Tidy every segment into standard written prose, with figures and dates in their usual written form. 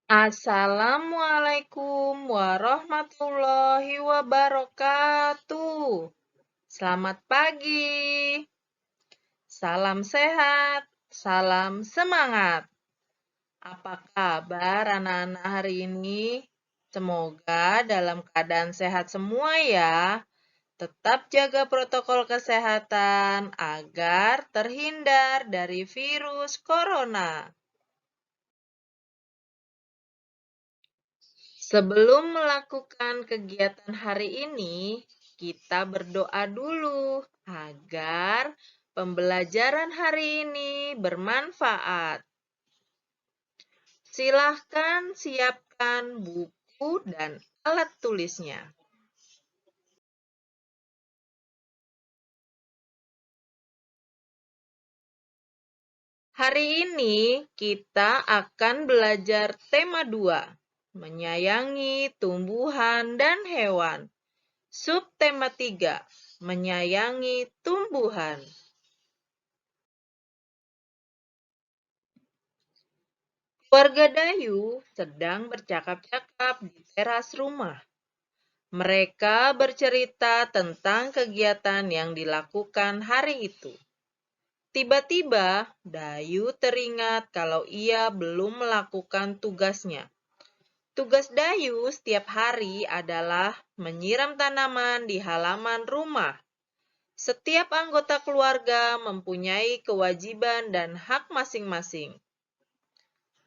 Assalamualaikum warahmatullahi wabarakatuh. Selamat pagi. Salam sehat, salam semangat. Apa kabar anak-anak hari ini? Semoga dalam keadaan sehat semua ya. Tetap jaga protokol kesehatan agar terhindar dari virus corona. Sebelum melakukan kegiatan hari ini, kita berdoa dulu agar pembelajaran hari ini bermanfaat. Silahkan siapkan buku dan alat tulisnya. Hari ini kita akan belajar tema 2, menyayangi tumbuhan dan hewan. Subtema 3, menyayangi tumbuhan. Keluarga Dayu sedang bercakap-cakap di teras rumah. Mereka bercerita tentang kegiatan yang dilakukan hari itu. Tiba-tiba, Dayu teringat kalau ia belum melakukan tugasnya. Tugas Dayu setiap hari adalah menyiram tanaman di halaman rumah. Setiap anggota keluarga mempunyai kewajiban dan hak masing-masing.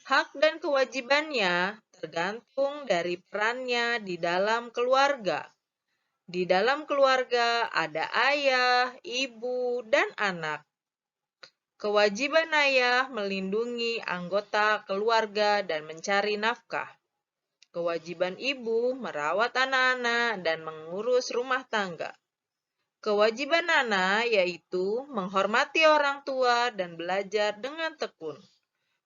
Hak dan kewajibannya tergantung dari perannya di dalam keluarga. Di dalam keluarga ada ayah, ibu, dan anak. Kewajiban ayah melindungi anggota keluarga dan mencari nafkah. Kewajiban ibu merawat anak-anak dan mengurus rumah tangga. Kewajiban anak yaitu menghormati orang tua dan belajar dengan tekun.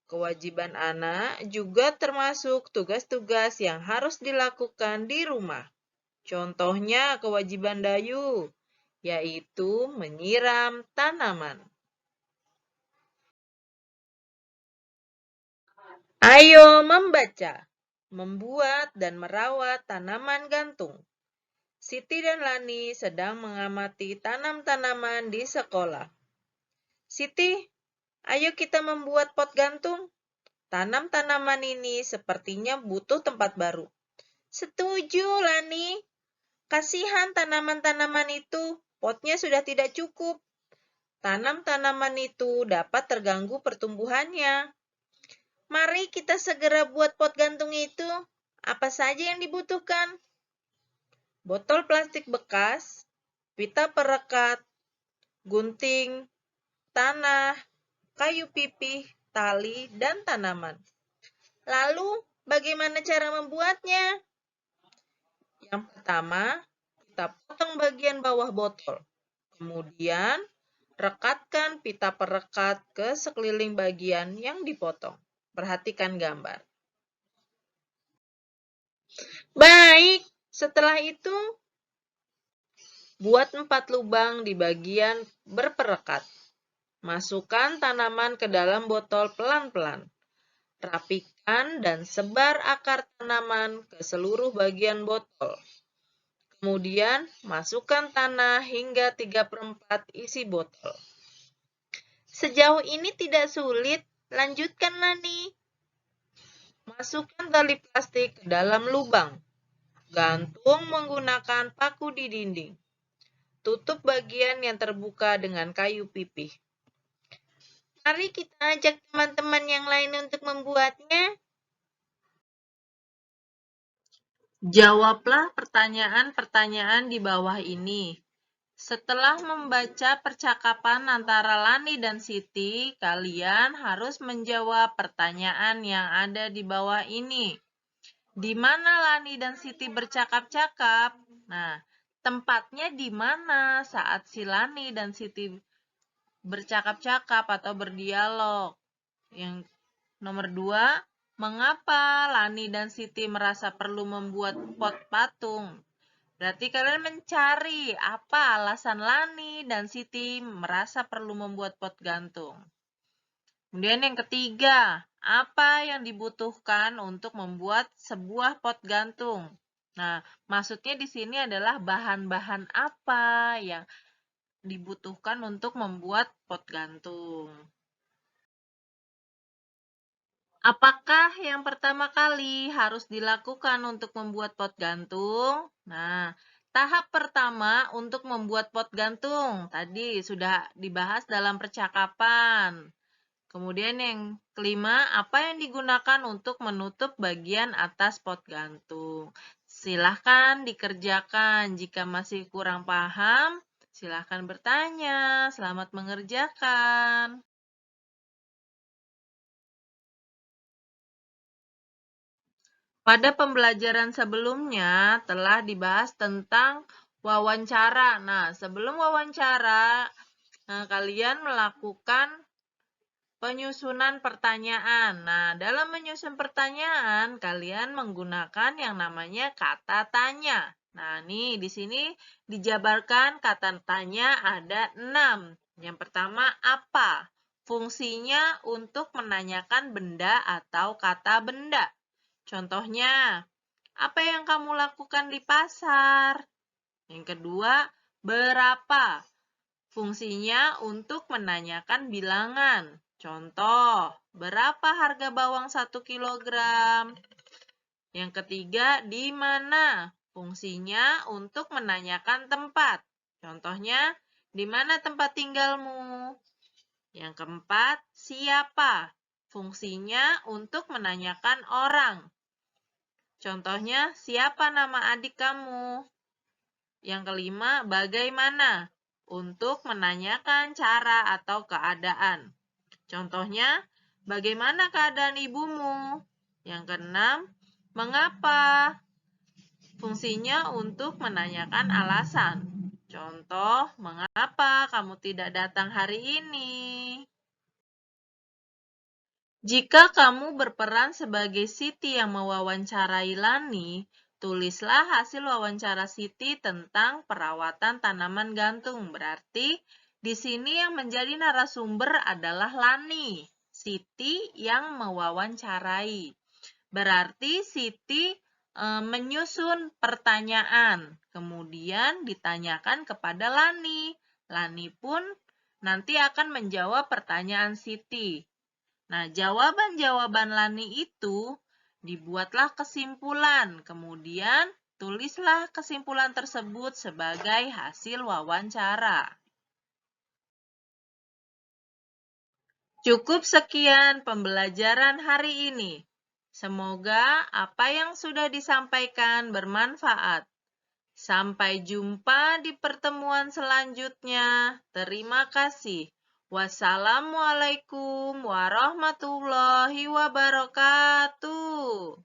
Kewajiban anak juga termasuk tugas-tugas yang harus dilakukan di rumah. Contohnya kewajiban Dayu, yaitu menyiram tanaman. Ayo membaca, membuat dan merawat tanaman gantung. Siti dan Lani sedang mengamati tanam-tanaman di sekolah. Siti, ayo kita membuat pot gantung. Tanam tanaman ini sepertinya butuh tempat baru. Setuju, Lani. Kasihan tanaman-tanaman itu, potnya sudah tidak cukup. Tanam-tanaman itu dapat terganggu pertumbuhannya. Mari kita segera buat pot gantung itu. Apa saja yang dibutuhkan? Botol plastik bekas, pita perekat, gunting, tanah, kayu pipih, tali, dan tanaman. Lalu, bagaimana cara membuatnya? Yang pertama, kita potong bagian bawah botol. Kemudian, rekatkan pita perekat ke sekeliling bagian yang dipotong. Perhatikan gambar. Baik, setelah itu, buat 4 lubang di bagian berperekat. Masukkan tanaman ke dalam botol pelan-pelan. Rapikan dan sebar akar tanaman ke seluruh bagian botol. Kemudian, masukkan tanah hingga 3/4 isi botol. Sejauh ini tidak sulit, lanjutkan Lani. Masukkan tali plastik ke dalam lubang. Gantung menggunakan paku di dinding. Tutup bagian yang terbuka dengan kayu pipih. Mari kita ajak teman-teman yang lain untuk membuatnya. Jawablah pertanyaan-pertanyaan di bawah ini. Setelah membaca percakapan antara Lani dan Siti, kalian harus menjawab pertanyaan yang ada di bawah ini. Di mana Lani dan Siti bercakap-cakap? Nah, tempatnya di mana saat si Lani dan Siti bercakap-cakap atau berdialog? Yang nomor 2, mengapa Lani dan Siti merasa perlu membuat pot patung? Berarti kalian mencari apa alasan Lani dan Siti merasa perlu membuat pot gantung. Kemudian yang ketiga, apa yang dibutuhkan untuk membuat sebuah pot gantung? Nah, maksudnya di sini adalah bahan-bahan apa yang dibutuhkan untuk membuat pot gantung. Apakah yang pertama kali harus dilakukan untuk membuat pot gantung? Nah, tahap pertama untuk membuat pot gantung tadi sudah dibahas dalam percakapan. Kemudian yang kelima, apa yang digunakan untuk menutup bagian atas pot gantung? Silahkan dikerjakan. Jika masih kurang paham, silahkan bertanya. Selamat mengerjakan. Pada pembelajaran sebelumnya telah dibahas tentang wawancara. Nah, sebelum wawancara, kalian melakukan penyusunan pertanyaan. Nah, dalam menyusun pertanyaan, kalian menggunakan yang namanya kata tanya. Nah, nih di sini dijabarkan kata tanya ada 6. Yang pertama, apa? Fungsinya untuk menanyakan benda atau kata benda. Contohnya, apa yang kamu lakukan di pasar? Yang kedua, berapa? Fungsinya untuk menanyakan bilangan. Contoh, berapa harga bawang 1 kilogram? Yang ketiga, di mana? Fungsinya untuk menanyakan tempat. Contohnya, di mana tempat tinggalmu? Yang keempat, siapa? Fungsinya untuk menanyakan orang. Contohnya, siapa nama adik kamu? Yang kelima, bagaimana? Untuk menanyakan cara atau keadaan. Contohnya, bagaimana keadaan ibumu? Yang keenam, mengapa? Fungsinya untuk menanyakan alasan. Contoh, mengapa kamu tidak datang hari ini? Jika kamu berperan sebagai Siti yang mewawancarai Lani, tulislah hasil wawancara Siti tentang perawatan tanaman gantung. Berarti di sini yang menjadi narasumber adalah Lani, Siti yang mewawancarai. Berarti Siti menyusun pertanyaan, kemudian ditanyakan kepada Lani. Lani pun nanti akan menjawab pertanyaan Siti. Nah, jawaban-jawaban Lani itu dibuatlah kesimpulan, kemudian tulislah kesimpulan tersebut sebagai hasil wawancara. Cukup sekian pembelajaran hari ini. Semoga apa yang sudah disampaikan bermanfaat. Sampai jumpa di pertemuan selanjutnya. Terima kasih. Wassalamualaikum warahmatullahi wabarakatuh.